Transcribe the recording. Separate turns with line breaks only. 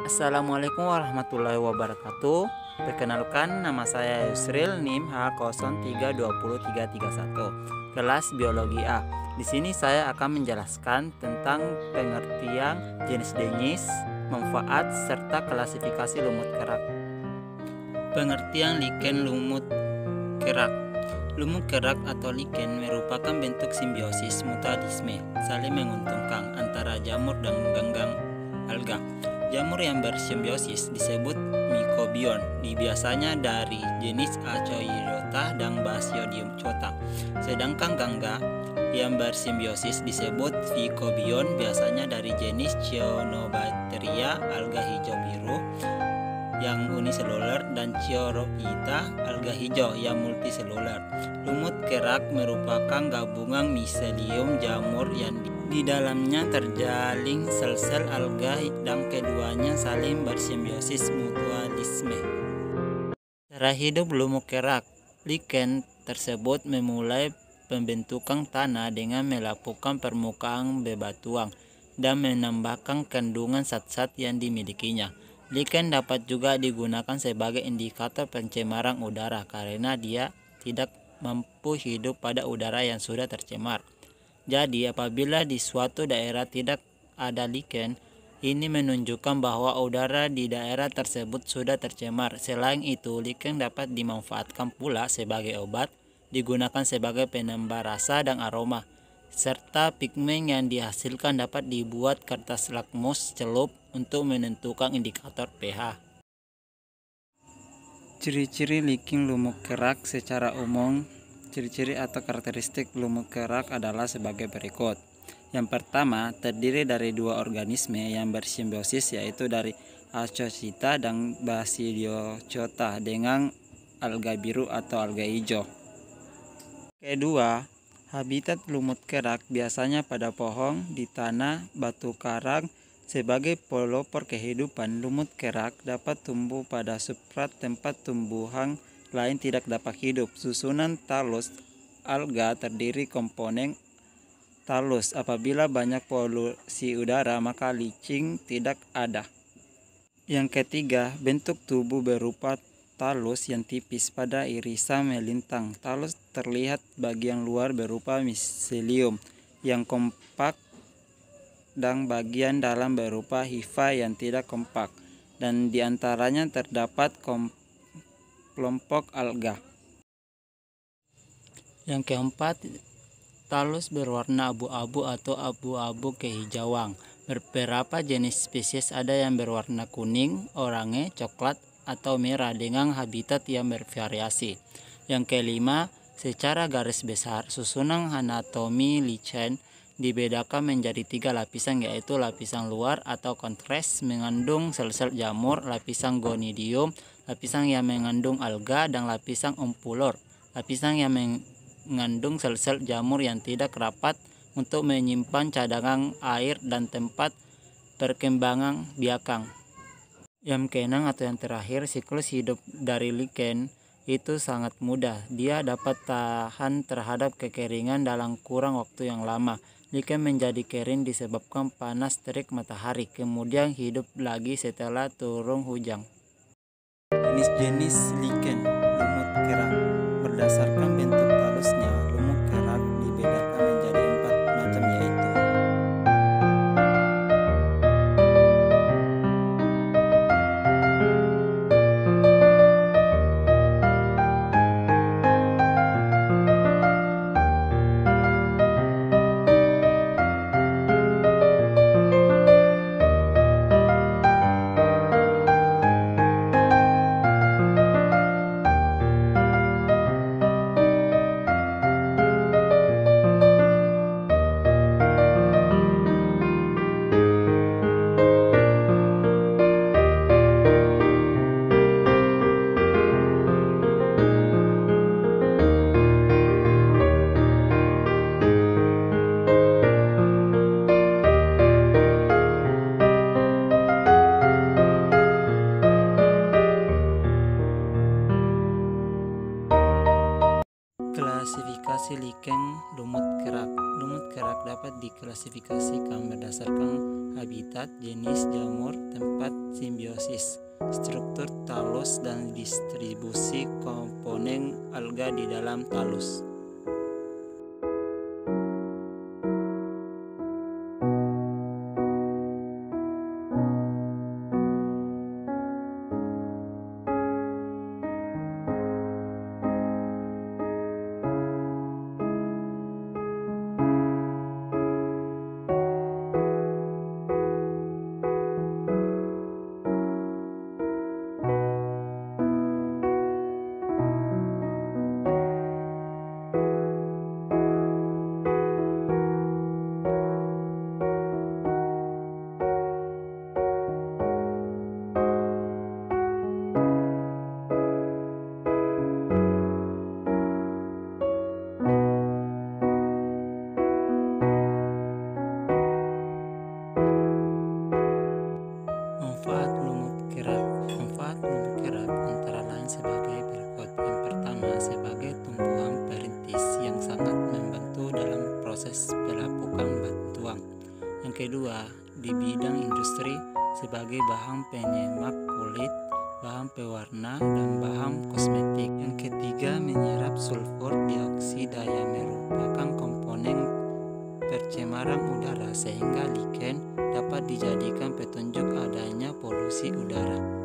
Assalamualaikum warahmatullahi wabarakatuh. Perkenalkan, nama saya Yusril, NIM H03203331, kelas Biologi A. Di sini saya akan menjelaskan tentang pengertian jenis-jenis, manfaat, serta klasifikasi lumut kerak. Pengertian lichen lumut kerak. Lumut kerak atau lichen merupakan bentuk simbiosis mutualisme saling menguntungkan antara jamur dan ganggang alga. Jamur yang bersimbiosis disebut mycobion, biasanya dari jenis Achoideota dan Basidiomycota. Sedangkan gangga yang bersimbiosis disebut phycobion, biasanya dari jenis Cyanobacteria alga hijau biru yang uniseluler dan Chioroida alga hijau yang multiseluler. Lumut kerak merupakan gabungan miselium jamur yang di dalamnya terjalin sel-sel alga dan keduanya saling bersimbiosis mutualisme. Cara hidup lumut kerak. Lichen tersebut memulai pembentukan tanah dengan melakukan permukaan bebatuan dan menambahkan kandungan zat-zat yang dimilikinya. Lichen dapat juga digunakan sebagai indikator pencemaran udara karena dia tidak mampu hidup pada udara yang sudah tercemar. Jadi, apabila di suatu daerah tidak ada lichen, ini menunjukkan bahwa udara di daerah tersebut sudah tercemar. Selain itu, lichen dapat dimanfaatkan pula sebagai obat, digunakan sebagai penambah rasa dan aroma, serta pigmen yang dihasilkan dapat dibuat kertas lakmus celup untuk menentukan indikator pH. Ciri-ciri lichen lumut kerak secara umum. Ciri-ciri atau karakteristik lumut kerak adalah sebagai berikut. Yang pertama, terdiri dari dua organisme yang bersimbiosis, yaitu dari Achoideota dan Basidiomycota dengan alga biru atau alga hijau. Kedua, habitat lumut kerak biasanya pada pohon, di tanah, batu karang. Sebagai pelopor kehidupan, lumut kerak dapat tumbuh pada substrat tempat tumbuhan lain tidak dapat hidup. Susunan talus alga terdiri komponen talus. Apabila banyak polusi udara, maka lichen tidak ada. Yang ketiga, bentuk tubuh berupa talus yang tipis pada irisan melintang. Talus terlihat bagian luar berupa miselium yang kompak dan bagian dalam berupa hifa yang tidak kompak, dan diantaranya terdapat kelompok alga. Yang keempat, talus berwarna abu-abu atau abu-abu kehijauan. Beberapa jenis spesies ada yang berwarna kuning, oranye, coklat, atau merah dengan habitat yang bervariasi. Yang kelima, secara garis besar, susunan anatomi lichen dibedakan menjadi 3 lapisan, yaitu lapisan luar atau kontras mengandung sel-sel jamur, lapisan gonidium, lapisan yang mengandung alga, dan lapisan umpulor, lapisan yang mengandung sel-sel jamur yang tidak rapat untuk menyimpan cadangan air dan tempat perkembangan biakan. Yang keenam atau yang terakhir, siklus hidup dari lichen itu sangat mudah. Dia dapat tahan terhadap kekeringan dalam kurang waktu yang lama. Lichen menjadi kering disebabkan panas terik matahari, kemudian hidup lagi setelah turun hujan. Jenis-jenis lichen lumut kerak. Berdasarkan bentuk talusnya, lumut kerak dibedakan menjadi 4 macam, yaitu klasifikasi lichen lumut kerak. Lumut kerak dapat diklasifikasikan berdasarkan habitat, jenis jamur, tempat biogenesis, struktur talus dan distribusi komponen alga di dalam talus. Manfaat lumut kerak antara lain sebagai berikut. Yang pertama, sebagai tumbuhan perintis yang sangat membantu dalam proses pelapukan batu tuang. Yang kedua, di bidang industri sebagai bahan penyemak kulit, bahan pewarna, dan bahan kosmetik. Yang ketiga, menyerap sulfur dioksida yang merupakan komponen pencemaran udara sehingga lichen dapat dijadikan petunjuk adanya polusi udara.